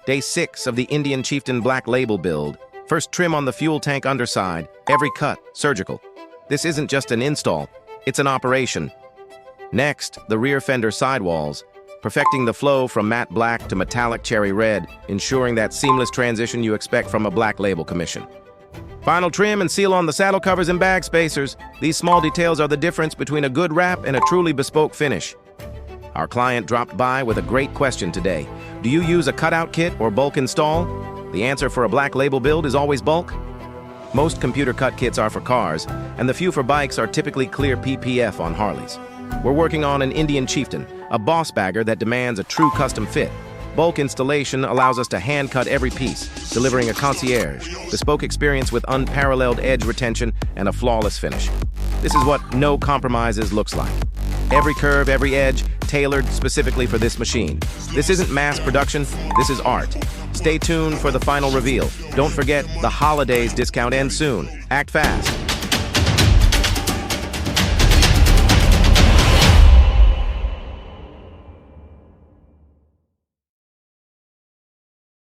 Day 6 of the Indian Chieftain Black Label build. First trim on the fuel tank underside, every cut, surgical. This isn't just an install, it's an operation. Next, the rear fender sidewalls, perfecting the flow from matte black to metallic cherry red, ensuring that seamless transition you expect from a Black Label commission. Final trim and seal on the saddle covers and bag spacers. These small details are the difference between a good wrap and a truly bespoke finish. Our client dropped by with a great question today. Do you use a cutout kit or bulk install? The answer for a Black Label build is always bulk. Most computer cut kits are for cars, and the few for bikes are typically clear PPF on Harleys. We're working on an Indian Chieftain, a boss bagger that demands a true custom fit. Bulk installation allows us to hand-cut every piece, delivering a concierge, bespoke experience with unparalleled edge retention and a flawless finish. This is what no compromises looks like. Every curve, every edge, tailored specifically for this machine. This isn't mass production, this is art. Stay tuned for the final reveal. Don't forget, the holidays discount ends soon. Act fast.